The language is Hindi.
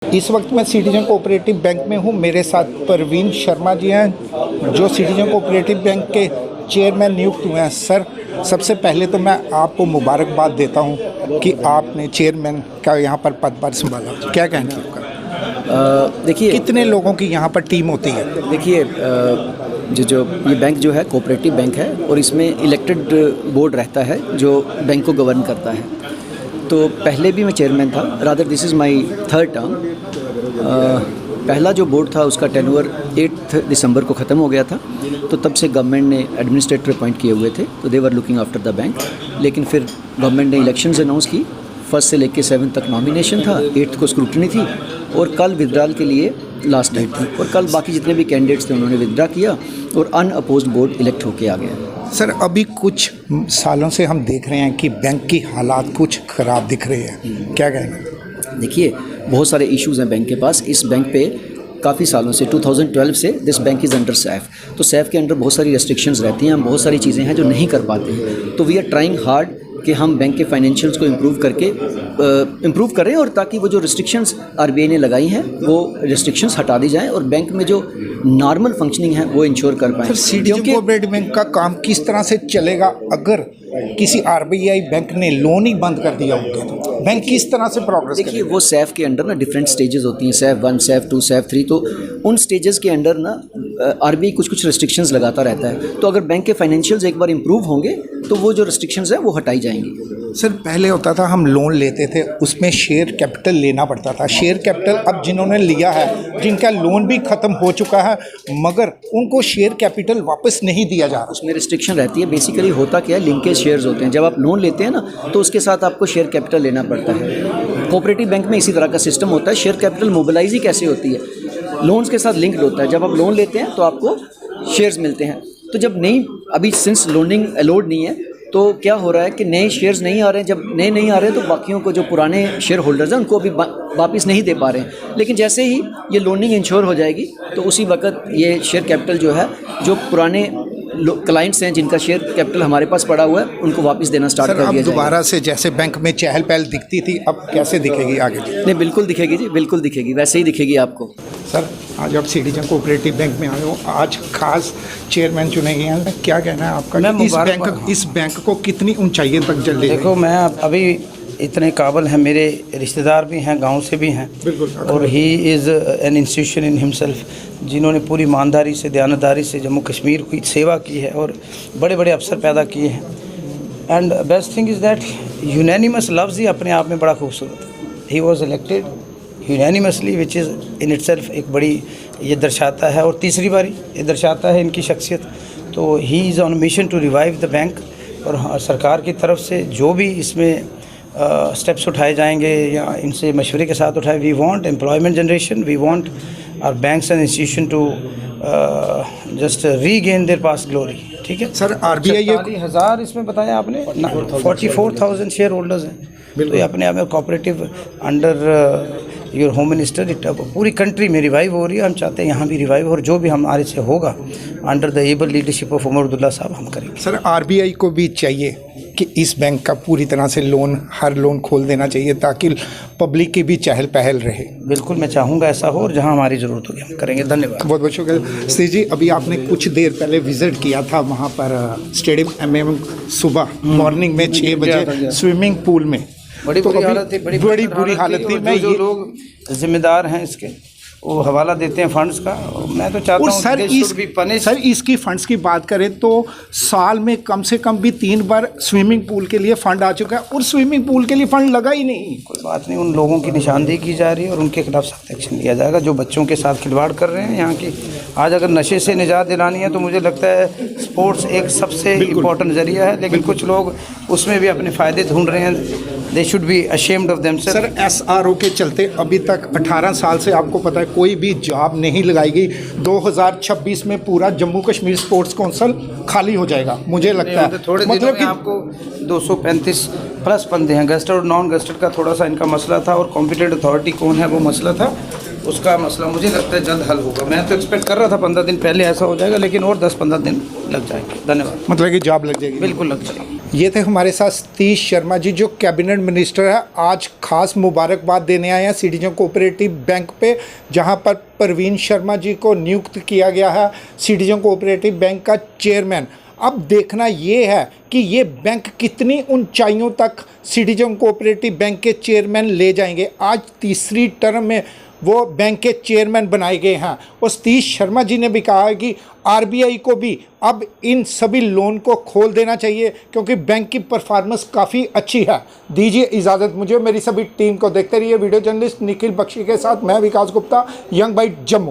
इस वक्त मैं सिटीजन कोऑपरेटिव बैंक में हूँ। मेरे साथ परवीन शर्मा जी हैं जो सिटीजन कोऑपरेटिव बैंक के चेयरमैन नियुक्त हुए हैं। सर, सबसे पहले तो मैं आपको मुबारकबाद देता हूँ कि आपने चेयरमैन का यहाँ पर पदभार संभाला। क्या कहना है आपका? देखिए, कितने लोगों की यहाँ पर टीम होती है? देखिए, जो ये बैंक जो है कोऑपरेटिव बैंक है और इसमें इलेक्टेड बोर्ड रहता है जो बैंक को गवर्न करता है। तो पहले भी मैं चेयरमैन था, rather this is my third term. पहला जो बोर्ड था उसका टेन्योर 8 दिसंबर को ख़त्म हो गया था, तो तब से गवर्नमेंट ने एडमिनिस्ट्रेटर अपॉइंट किए हुए थे, तो they were looking after the bank. लेकिन फिर गवर्नमेंट ने इलेक्शंस अनाउंस की, 1 से लेकर 7 तक नॉमिनेशन था, 8 को स्क्रूटनी थी और कल विड्रॉल के लिए लास्ट डेट थी। और कल बाकी जितने भी कैंडिडेट्स थे उन्होंने विड्रॉ किया और अनअपोज्ड बोर्ड इलेक्ट होके आ गया। सर, अभी कुछ सालों से हम देख रहे हैं कि बैंक की हालात कुछ ख़राब दिख रहे हैं, क्या कहना? देखिए, बहुत सारे इश्यूज़ हैं बैंक के पास। इस बैंक पे काफ़ी सालों से 2012 से this bank is under Saif. तो सैफ के अंडर बहुत सारी रेस्ट्रिक्शंस रहती हैं, बहुत सारी चीज़ें हैं जो नहीं कर पाते हैं। तो वी आर ट्राइंग हार्ड कि हम बैंक के फाइनेंशियल्स को इम्प्रूव करें और ताकि वो जो रिस्ट्रिक्शंस आरबीआई ने लगाई हैं वो रिस्ट्रिक्शंस हटा दी जाएं और बैंक में जो नॉर्मल फंक्शनिंग है वो इंश्योर कर पाएँ। सिटीजन कोऑपरेटिव बैंक का काम किस तरह से चलेगा अगर किसी आरबीआई बैंक ने लोन ही बंद कर दिया होगा तो बैंक किस तरह से प्रोग्रेस करेगा? देखिए, वो सैफ के अंडर ना डिफरेंट स्टेजेस होती हैं, सैफ 1, सैफ 2, सैफ 3। तो उन स्टेजेस के अंडर ना आरबीआई कुछ रिस्ट्रिक्शंस लगाता रहता है। तो अगर बैंक के फाइनेंशियल्स एक बार इंप्रूव होंगे तो वो जो रिस्ट्रिक्शंस है वो हटाई जाएंगी। सर, पहले होता था हम लोन लेते थे, उसमें शेयर कैपिटल लेना पड़ता था। शेयर कैपिटल अब जिन्होंने लिया है, जिनका लोन भी ख़त्म हो चुका है, मगर उनको शेयर कैपिटल वापस नहीं दिया जा रहा। उसमें रिस्ट्रिक्शन रहती है। बेसिकली होता क्या है, लिंकेज शेयर्स होते हैं। जब आप लोन लेते हैं ना तो उसके साथ आपको शेयर कैपिटल लेना पड़ता है। कोऑपरेटिव बैंक में इसी तरह का सिस्टम होता है। शेयर कैपिटल मोबिलाइज ही कैसे होती है, लोन्स के साथ लिंक्ड होता है। जब आप लोन लेते हैं तो आपको शेयर्स मिलते हैं। तो जब नहीं, अभी सिंस लोनिंग अलाउड नहीं है तो क्या हो रहा है कि नए शेयर्स नहीं आ रहे हैं। जब नए नहीं आ रहे हैं तो बाकियों को जो पुराने शेयर होल्डर्स हैं उनको अभी वापस नहीं दे पा रहे हैं। लेकिन जैसे ही ये लोनिंग इंश्योर हो जाएगी तो उसी वक्त ये शेयर कैपिटल जो है, जो पुराने क्लाइंट्स हैं जिनका शेयर कैपिटल हमारे पास पड़ा हुआ है, उनको वापस देना स्टार्ट कर दिया जाएगा। दोबारा से जैसे बैंक में चहल पहल दिखती थी, अब कैसे दिखेगी आगे? नहीं, बिल्कुल दिखेगी जी, बिल्कुल दिखेगी, वैसे ही दिखेगी आपको। सर, आज आप सिटीजन कोऑपरेटिव बैंक में आए हो, आज खास चेयरमैन चुने गए हैं, क्या कहना है आपका? इस बैंक को कितनी ऊंचाइयों तक जल्दी? देखो, मैं अभी इतने काबिल हैं, मेरे रिश्तेदार भी हैं, गांव से भी हैं, और he is an institution in himself, जिन्होंने पूरी ईमानदारी से, दयानतदारी से जम्मू कश्मीर की सेवा की है और बड़े बड़े अफसर पैदा किए हैं। And best thing is that unanimous लफ्ज़ ही अपने आप में बड़ा खूबसूरत है। He was elected unanimously, which is in itself एक बड़ी ये दर्शाता है, और तीसरी बारी ये दर्शाता है इनकी शख्सियत। तो he is on mission to revive the bank, और सरकार की तरफ से जो भी इसमें स्टेप्स उठाए जाएंगे या इनसे मशवरे के साथ उठाए, we want employment generation, we want our banks and institution to just regain their past glory. ठीक है सर, आरबीआई 40,000 इसमें बताया आपने, 44,000 शेयर होल्डर्स हैं। तो ये अपने आप में cooperative under your home minister, पूरी कंट्री में रिवाइव हो रही है। हम चाहते हैं यहाँ भी रिवाइव हो, और जो भी हमारे से होगा under the able leadership of Omar Abdullah साहब हम करेंगे। सर, आरबीआई को भी चाहिए कि इस बैंक का पूरी तरह से हर लोन खोल देना चाहिए ताकि पब्लिक की भी चहल पहल रहे। बिल्कुल, मैं चाहूँगा ऐसा हो, और जहाँ हमारी ज़रूरत होगी हम करेंगे। धन्यवाद, बहुत बहुत शुक्रिया। श्री जी, अभी आपने कुछ देर पहले विजिट किया था वहाँ पर स्टेडियम MM, सुबह मॉर्निंग में 6 बजे स्विमिंग पूल में। बड़ी बुरी हालत थी, बड़ी बुरी हालत थी। मैं जो लोग जिम्मेदार हैं इसके, वो हवाला देते हैं फंड्स का, मैं तो चाहता हूँ सर इसकी फंड्स की बात करें तो साल में कम से कम भी 3 बार स्विमिंग पूल के लिए फ़ंड आ चुका है, और स्विमिंग पूल के लिए फ़ंड लगा ही नहीं। कोई बात नहीं, उन लोगों की निशानदेही की जा रही है और उनके खिलाफ सख्त एक्शन लिया जाएगा जो बच्चों के साथ खिलवाड़ कर रहे हैं यहाँ की। आज अगर नशे से निजात दिलानी है तो मुझे लगता है स्पोर्ट्स एक सबसे इम्पोर्टेंट ज़रिया है, लेकिन कुछ लोग उसमें भी अपने फ़ायदे ढूंढ रहे हैं। They should be ashamed of themselves. Sir, SRO के चलते अभी तक 18 साल से आपको पता है कोई भी जॉब नहीं लगाई गई। 2026 में पूरा जम्मू कश्मीर स्पोर्ट्स काउंसिल खाली हो जाएगा, मुझे लगता है। थोड़े मतलब कि आपको 235 प्लस बंदे हैं, गस्टेड और नॉन गस्टेड का थोड़ा सा इनका मसला था, और कॉम्पिटेंट अथॉरिटी कौन है वो मसला था। उसका मसला मुझे लगता है जल्द हल होगा। मैं तो एक्सपेक्ट कर रहा था 15 दिन पहले ऐसा हो जाएगा, लेकिन और 10-15 दिन लग जाएंगे। धन्यवाद। मतलब कि जॉब लग जाएगी? बिल्कुल लग जाएगी। ये थे हमारे साथ सतीश शर्मा जी, जो कैबिनेट मिनिस्टर है। आज खास मुबारकबाद देने आए हैं सिटीजन कोऑपरेटिव बैंक पे, जहां पर परवीन शर्मा जी को नियुक्त किया गया है सिटीजन कोऑपरेटिव बैंक का चेयरमैन। अब देखना ये है कि ये बैंक कितनी ऊंचाइयों तक सिटीजन कोऑपरेटिव बैंक के चेयरमैन ले जाएंगे। आज तीसरी टर्म में वो बैंक के चेयरमैन बनाए गए हैं। और सतीश शर्मा जी ने भी कहा है कि आरबीआई को भी अब इन सभी लोन को खोल देना चाहिए, क्योंकि बैंक की परफॉर्मेंस काफ़ी अच्छी है। दीजिए इजाज़त मुझे, मेरी सभी टीम को। देखते रहिए वीडियो जर्नलिस्ट निखिल बख्शी के साथ मैं विकास गुप्ता, यंग बाइट जम्मू।